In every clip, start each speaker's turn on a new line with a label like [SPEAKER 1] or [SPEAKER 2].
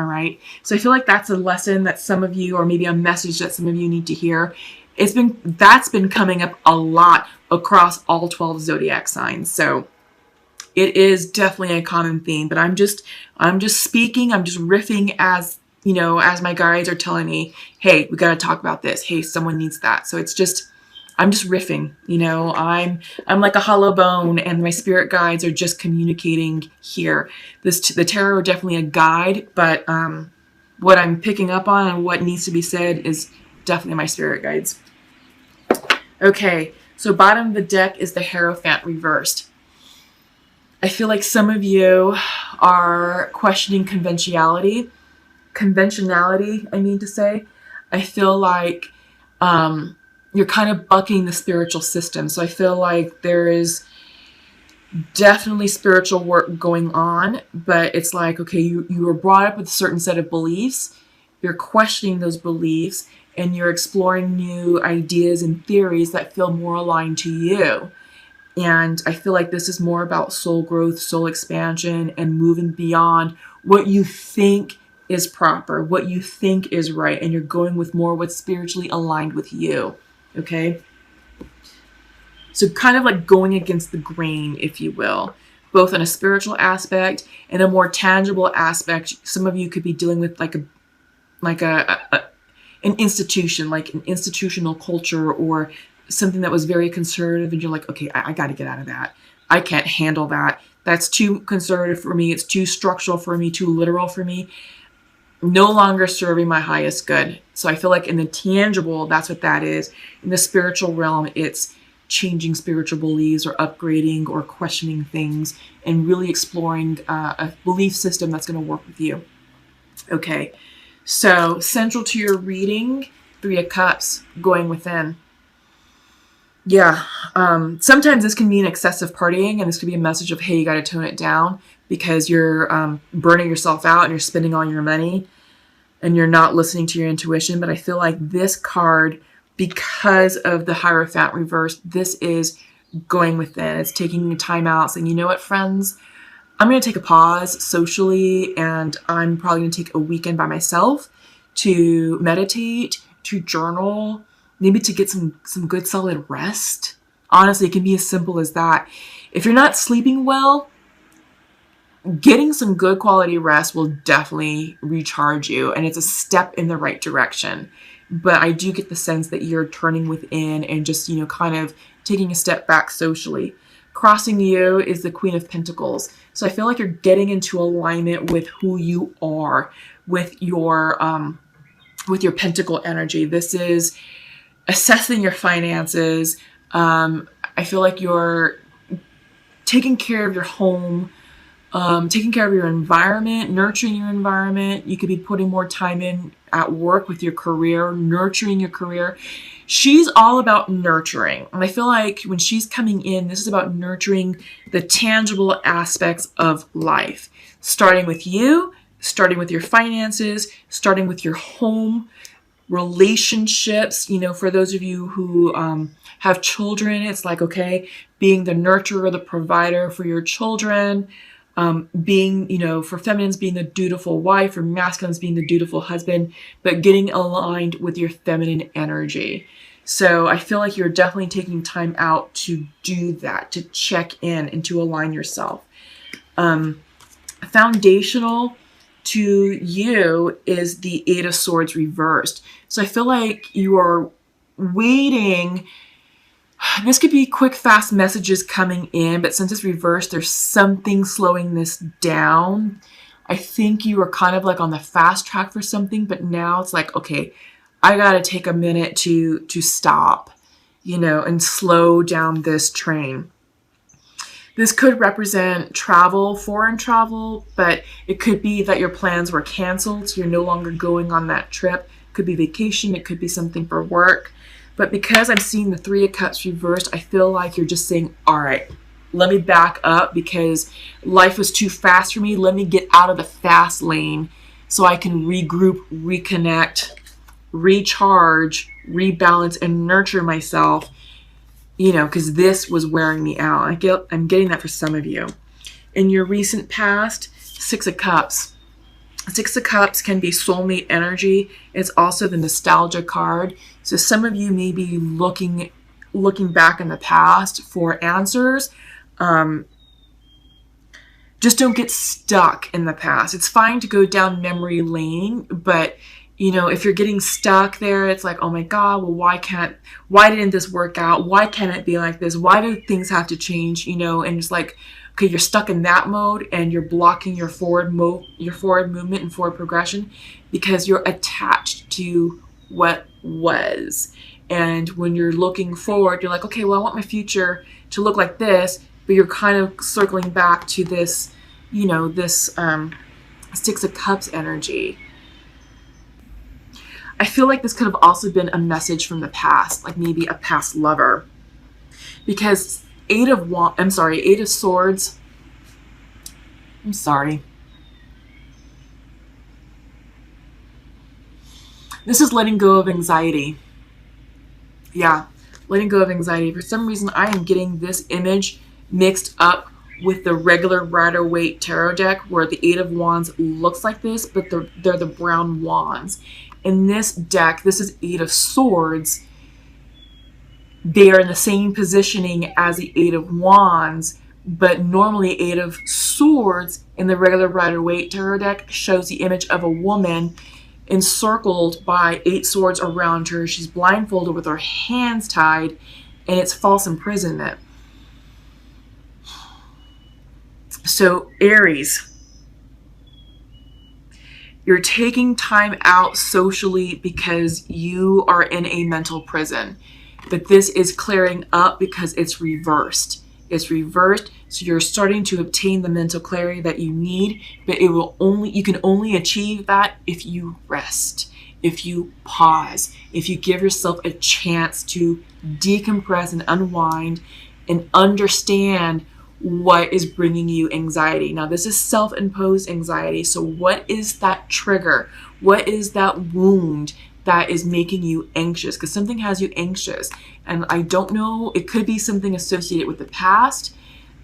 [SPEAKER 1] All right. So I feel like that's a lesson that some of you, or maybe a message that some of you need to hear. That's been coming up a lot across all 12 zodiac signs. So it is definitely a common theme, but I'm just speaking, I'm just riffing as, as my guides are telling me, hey, we got to talk about this. Hey, someone needs that. So I'm just riffing, I'm like a hollow bone, and my spirit guides are just communicating here. The tarot are definitely a guide, but what I'm picking up on and what needs to be said is definitely my spirit guides. Okay, so bottom of the deck is the Hierophant reversed. I feel like some of you are questioning conventionality, I mean to say. I feel like you're kind of bucking the spiritual system. So I feel like there is definitely spiritual work going on, but it's like, okay, you were brought up with a certain set of beliefs. You're questioning those beliefs, and you're exploring new ideas and theories that feel more aligned to you. And I feel like this is more about soul growth, soul expansion, and moving beyond what you think is proper, what you think is right, and you're going with more what's spiritually aligned with you. Okay? So kind of like going against the grain, if you will, both in a spiritual aspect and a more tangible aspect. Some of you could be dealing with an institution, like an institutional culture, or something that was very conservative, and you're like, okay, I got to get out of that. I can't handle that. That's too conservative for me. It's too structural for me, too literal for me. No longer serving my highest good. So I feel like in the tangible, that's what that is. In the spiritual realm, it's changing spiritual beliefs, or upgrading, or questioning things, and really exploring a belief system that's going to work with you. Okay, so central to your reading, 3 of Cups, going within. Yeah, sometimes this can mean excessive partying, and this could be a message of, hey, you got to tone it down because you're burning yourself out and you're spending all your money and you're not listening to your intuition. But I feel like this card, because of the Hierophant reversed, this is going within. It's taking time out, saying, you know what, friends, I'm going to take a pause socially, and I'm probably going to take a weekend by myself to meditate, to journal, maybe to get some good solid rest. Honestly, it can be as simple as that. If you're not sleeping well, getting some good quality rest will definitely recharge you, and it's a step in the right direction. But I do get the sense that you're turning within and just, kind of taking a step back socially. Crossing you is the Queen of Pentacles. So I feel like you're getting into alignment with who you are, with your pentacle energy. This is assessing your finances. I feel like you're taking care of your home, taking care of your environment, nurturing your environment. You could be putting more time in at work with your career, nurturing your career. She's all about nurturing. And I feel like when she's coming in, this is about nurturing the tangible aspects of life, starting with you, starting with your finances, starting with your home, relationships. For those of you who have children, it's like, okay, being the nurturer, the provider for your children, being, for feminines, being the dutiful wife, or masculines being the dutiful husband, but getting aligned with your feminine energy. So I feel like you're definitely taking time out to do that, to check in and to align yourself. Foundational to you is the 8 of Swords reversed. So I feel like you are waiting. This could be quick, fast messages coming in, but since it's reversed, there's something slowing this down. I think you were kind of like on the fast track for something, but now it's like, okay, I got to take a minute to stop, and slow down this train. This could represent travel, foreign travel, but it could be that your plans were canceled, so you're no longer going on that trip. It could be vacation, it could be something for work. But because I'm seeing the 3 of Cups reversed, I feel like you're just saying, all right, let me back up because life was too fast for me. Let me get out of the fast lane so I can regroup, reconnect, recharge, rebalance, and nurture myself, because this was wearing me out. I'm getting that for some of you. In your recent past, 6 of Cups. Six of Cups can be soulmate energy. It's also the nostalgia card. So some of you may be looking back in the past for answers. Just don't get stuck in the past. It's fine to go down memory lane, but if you're getting stuck there, it's like, oh my God, well, why didn't this work out? Why can't it be like this? Why do things have to change? And it's like, okay, you're stuck in that mode and you're blocking your forward movement and forward progression because you're attached to what was. And when you're looking forward, you're like, okay, well, I want my future to look like this, but you're kind of circling back to this, this Six of Cups energy. I feel like this could have also been a message from the past, like maybe a past lover. Because Eight of Swords. I'm sorry. This is letting go of anxiety. Yeah, letting go of anxiety. For some reason, I am getting this image mixed up with the regular Rider-Waite tarot deck where the Eight of Wands looks like this, but they're the brown wands. In this deck, this is Eight of Swords. They are in the same positioning as the Eight of Wands, but normally Eight of Swords in the regular Rider-Waite tarot deck shows the image of a woman encircled by 8 swords around her. She's blindfolded with her hands tied, and it's false imprisonment. So Aries, you're taking time out socially because you are in a mental prison. But this is clearing up because it's reversed. It's reversed, so you're starting to obtain the mental clarity that you need, but you can only achieve that if you rest, if you pause, if you give yourself a chance to decompress and unwind and understand what is bringing you anxiety. Now, this is self-imposed anxiety. So what is that trigger? What is that wound that is making you anxious? Because something has you anxious. And I don't know, it could be something associated with the past.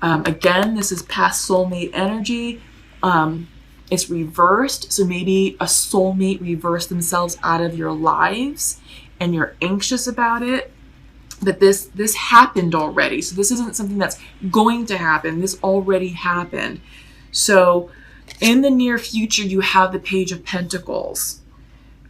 [SPEAKER 1] Again, this is past soulmate energy. It's reversed. So maybe a soulmate reversed themselves out of your lives and you're anxious about it. But this happened already. So this isn't something that's going to happen. This already happened. So in the near future, you have the Page of Pentacles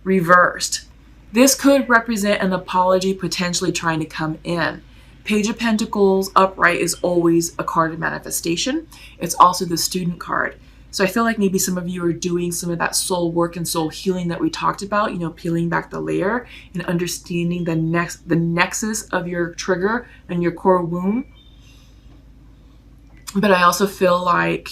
[SPEAKER 1] reversed. This could represent an apology potentially trying to come in. Page of Pentacles upright is always a card of manifestation. It's also the Student card. So I feel like maybe some of you are doing some of that soul work and soul healing that we talked about, peeling back the layer and understanding the nexus of your trigger and your core wound. But I also feel like,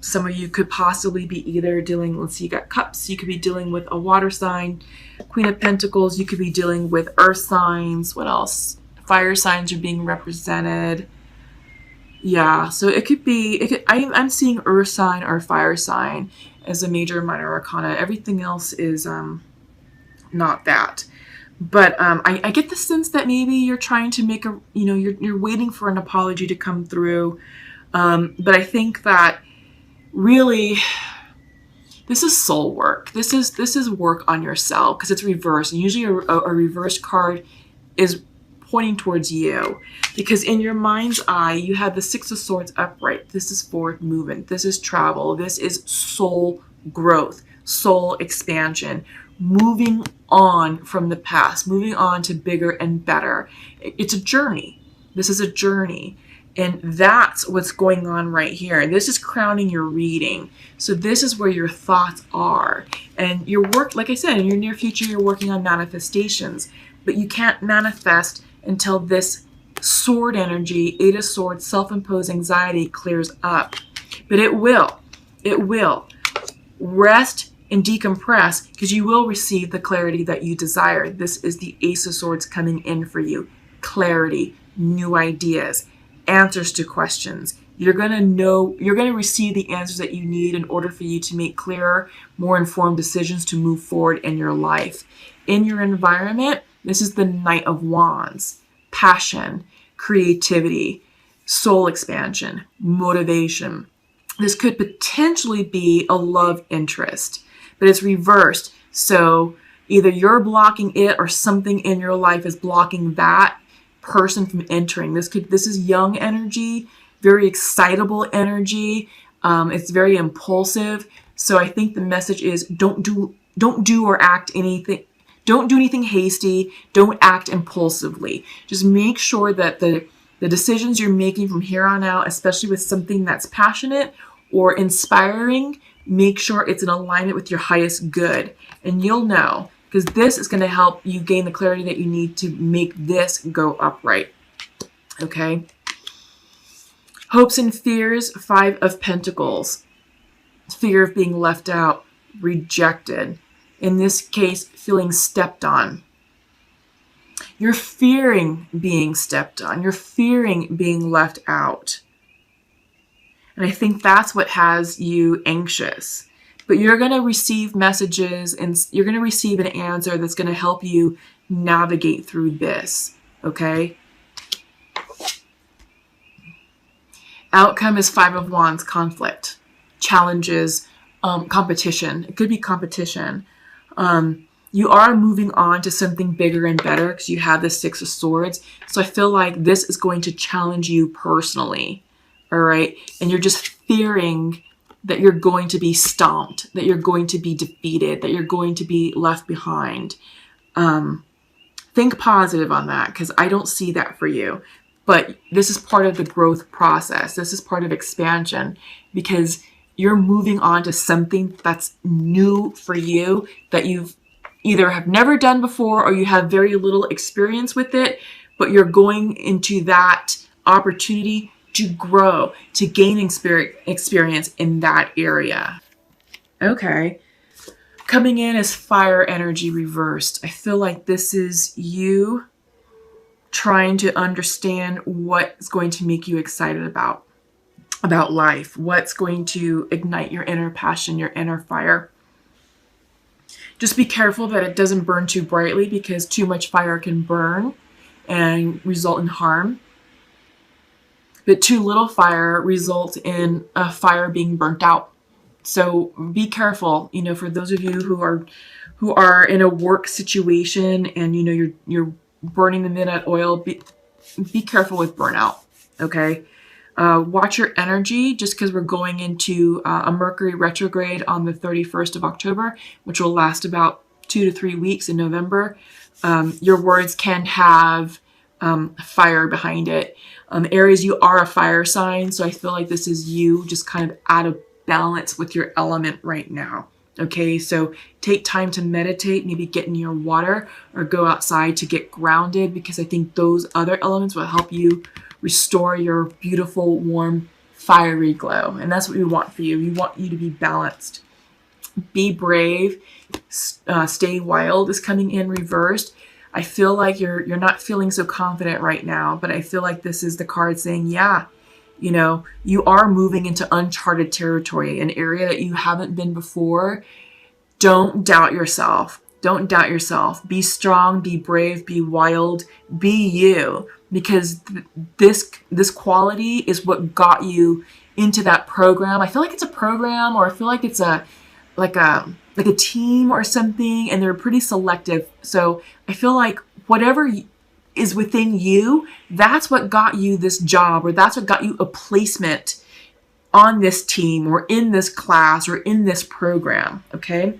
[SPEAKER 1] some of you could possibly be either dealing, let's see, you got Cups, you could be dealing with a water sign, Queen of Pentacles, you could be dealing with earth signs. What else? Fire signs are being represented. Yeah, so it could be, I'm seeing earth sign or fire sign as a major and minor arcana. Everything else is not that. But I get the sense that maybe you're trying to make you're waiting for an apology to come through. But I think that really this is soul work. This is work on yourself because it's reversed. And usually a reversed card is pointing towards you because in your mind's eye, you have the Six of Swords upright. This is forward movement. This is travel. This is soul growth, soul expansion, moving on from the past, moving on to bigger and better. It's a journey. This is a journey. And that's what's going on right here. And this is crowning your reading. So this is where your thoughts are. And your work, like I said, in your near future, you're working on manifestations. But you can't manifest until this sword energy, Eight of Swords, self-imposed anxiety clears up. But it will. It will. Rest and decompress because you will receive the clarity that you desire. This is the Ace of Swords coming in for you. Clarity, new ideas, answers to questions. You're going to receive the answers that you need in order for you to make clearer, more informed decisions to move forward in your life. In your environment, this is the Knight of Wands, passion, creativity, soul expansion, motivation. This could potentially be a love interest. but it's reversed. So either you're blocking it or something in your life is blocking that person from entering. This is young energy, very excitable energy. It's very impulsive. So I think the message is don't do or act anything. Don't do anything hasty. Don't act impulsively. Just make sure that the decisions you're making from here on out, especially with something that's passionate or inspiring, make sure it's in alignment with your highest good. And you'll know, because this is going to help you gain the clarity that you need to make this go upright. Okay? Hopes and fears, 5 of Pentacles. Fear of being left out, rejected. In this case, feeling stepped on. You're fearing being stepped on. You're fearing being left out. And I think that's what has you anxious. But you're going to receive messages and you're going to receive an answer that's going to help you navigate through this. Okay? Outcome is 5 of Wands, conflict, challenges, competition. It could be competition. You are moving on to something bigger and better because you have the 6 of Swords. So I feel like this is going to challenge you personally. All right. And you're just fearing that you're going to be stomped, that you're going to be defeated, that you're going to be left behind. Think positive on that because I don't see that for you. But this is part of the growth process. This is part of expansion because you're moving on to something that's new for you that you've either have never done before or you have very little experience with it, but you're going into that opportunity to grow, to gain experience in that area. Okay. Coming in as fire energy reversed. I feel like this is you trying to understand what's going to make you excited about life, what's going to ignite your inner passion, your inner fire. Just be careful that it doesn't burn too brightly because too much fire can burn and result in harm. But too little fire results in a fire being burnt out. So be careful, for those of you who are in a work situation and you're burning the midnight oil, be careful with burnout. Okay. Watch your energy just because we're going into a Mercury retrograde on the 31st of October, which will last about 2 to 3 weeks in November. Your words can have fire behind it. Aries, you are a fire sign, so I feel like this is you just kind of out of balance with your element right now. Okay, so take time to meditate, maybe get in your water or go outside to get grounded because I think those other elements will help you restore your beautiful, warm, fiery glow. And that's what we want for you. We want you to be balanced. Be brave. Stay wild is coming in reversed. I feel like you're not feeling so confident right now, but I feel like this is the card saying, yeah, you are moving into uncharted territory, an area that you haven't been before. Don't doubt yourself. Don't doubt yourself. Be strong, be brave, be wild, be you. Because this quality is what got you into that program. I feel like it's a program, or I feel like it's like a team or something, and they're pretty selective. So I feel like whatever is within you, that's what got you this job, or that's what got you a placement on this team or in this class or in this program. Okay.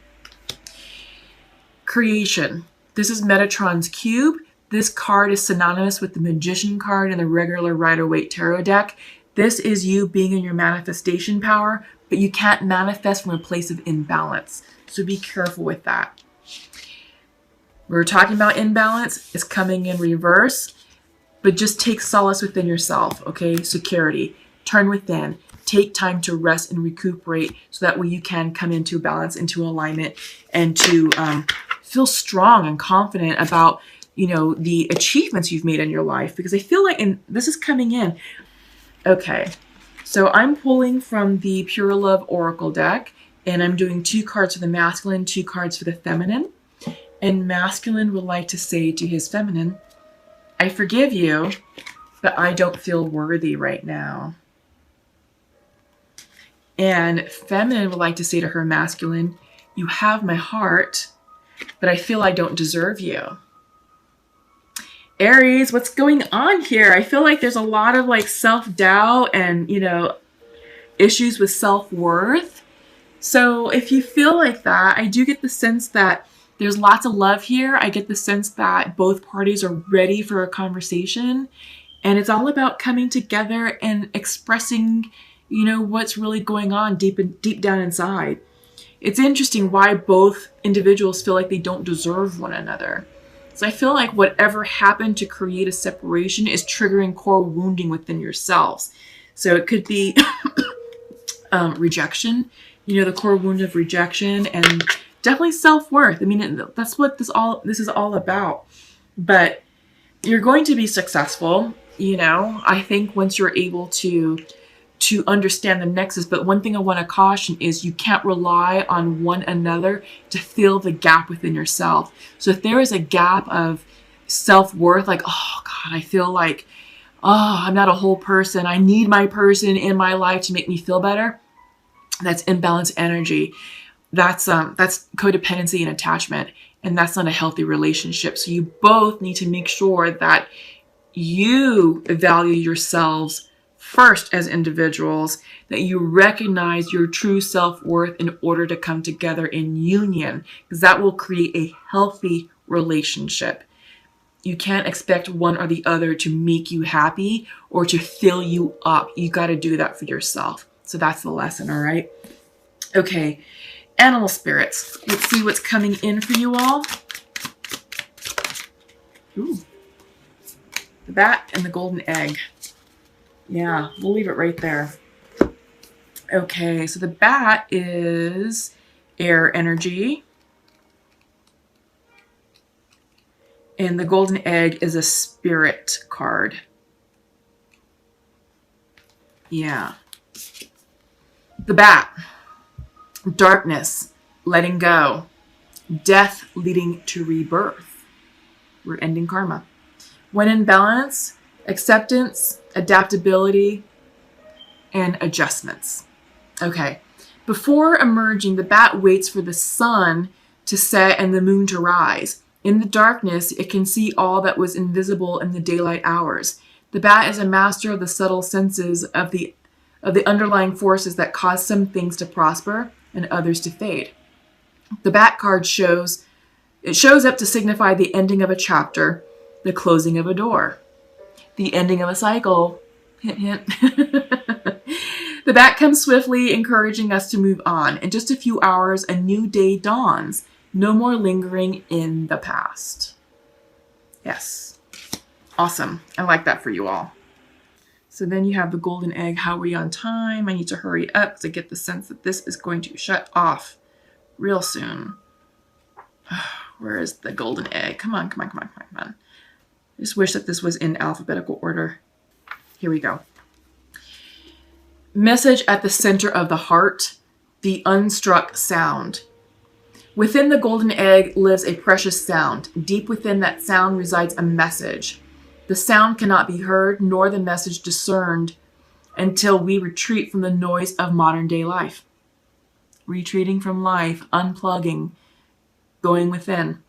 [SPEAKER 1] Creation. This is Metatron's cube. This card is synonymous with the Magician card in the regular Rider-Waite Tarot deck. This is you being in your manifestation power, but you can't manifest from a place of imbalance. So be careful with that. We're talking about imbalance. It's coming in reverse, but just take solace within yourself, okay? Security. Turn within. Take time to rest and recuperate so that way you can come into balance, into alignment, and to feel strong and confident about the achievements you've made in your life, because I feel like, and this is coming in. Okay, so I'm pulling from the Pure Love Oracle deck, and I'm doing 2 cards for the masculine, 2 cards for the feminine. And masculine would like to say to his feminine, I forgive you, but I don't feel worthy right now. And feminine would like to say to her masculine, You have my heart, but I feel I don't deserve you. Aries, what's going on here? I feel like there's a lot of like self-doubt and, issues with self-worth. So if you feel like that, I do get the sense that there's lots of love here. I get the sense that both parties are ready for a conversation, and it's all about coming together and expressing, what's really going on deep down inside. It's interesting why both individuals feel like they don't deserve one another. So I feel like whatever happened to create a separation is triggering core wounding within yourselves. So it could be rejection, the core wound of rejection, and definitely self-worth. I mean, that's what this is all about. But you're going to be successful, I think, once you're able to understand the nexus. But one thing I want to caution is you can't rely on one another to fill the gap within yourself. So if there is a gap of self-worth, like, oh God, I feel like, oh, I'm not a whole person, I need my person in my life to make me feel better, that's imbalanced energy. That's codependency and attachment, and that's not a healthy relationship. So you both need to make sure that you value yourselves first as individuals, that you recognize your true self-worth in order to come together in union, because that will create a healthy relationship. You can't expect one or the other to make you happy or to fill you up. You got to do that for yourself. So that's the lesson, all right? Okay, animal spirits. Let's see what's coming in for you all. Ooh, the bat and the golden egg. Yeah, we'll leave it right there. Okay, so the bat is air energy. And the golden egg is a spirit card. Yeah. The bat. Darkness, letting go. Death leading to rebirth. We're ending karma. When in balance, acceptance, adaptability, and adjustments. Okay. Before emerging, the bat waits for the sun to set and the moon to rise. In the darkness, it can see all that was invisible in the daylight hours. The bat is a master of the subtle senses of the underlying forces that cause some things to prosper and others to fade. The bat card shows up to signify the ending of a chapter, the closing of a door, the ending of a cycle. Hint, hint. The bat comes swiftly, encouraging us to move on. In just a few hours, a new day dawns. No more lingering in the past. Yes. Awesome. I like that for you all. So then you have the golden egg. How are we on time? I need to hurry up to get the sense that this is going to shut off real soon. Where is the golden egg? Come on, come on, come on, come on, come on. I just wish that this was in alphabetical order. Here we go. Message at the center of the heart, the unstruck sound. Within the golden egg lives a precious sound. Deep within that sound resides a message. The sound cannot be heard, nor the message discerned, until we retreat from the noise of modern day life. Retreating from life, unplugging, going within.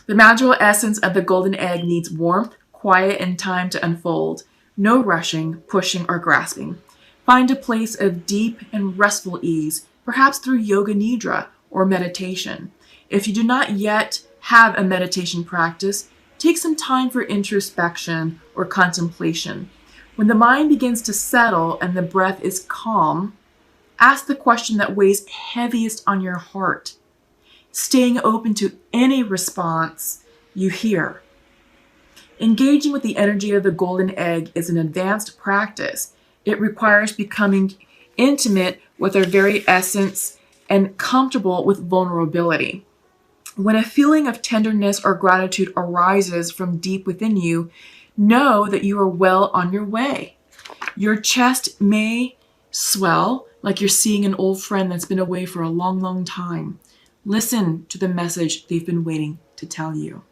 [SPEAKER 1] The magical essence of the golden egg needs warmth, quiet, and time to unfold. No rushing, pushing, or grasping. Find a place of deep and restful ease, perhaps through yoga nidra or meditation. If you do not yet have a meditation practice, take some time for introspection or contemplation. When the mind begins to settle and the breath is calm, ask the question that weighs heaviest on your heart, staying open to any response you hear. Engaging with the energy of the golden egg is an advanced practice. It requires becoming intimate with our very essence and comfortable with vulnerability. When a feeling of tenderness or gratitude arises from deep within you, know that you are well on your way. Your chest may swell like you're seeing an old friend that's been away for a long, long time. Listen to the message they've been waiting to tell you.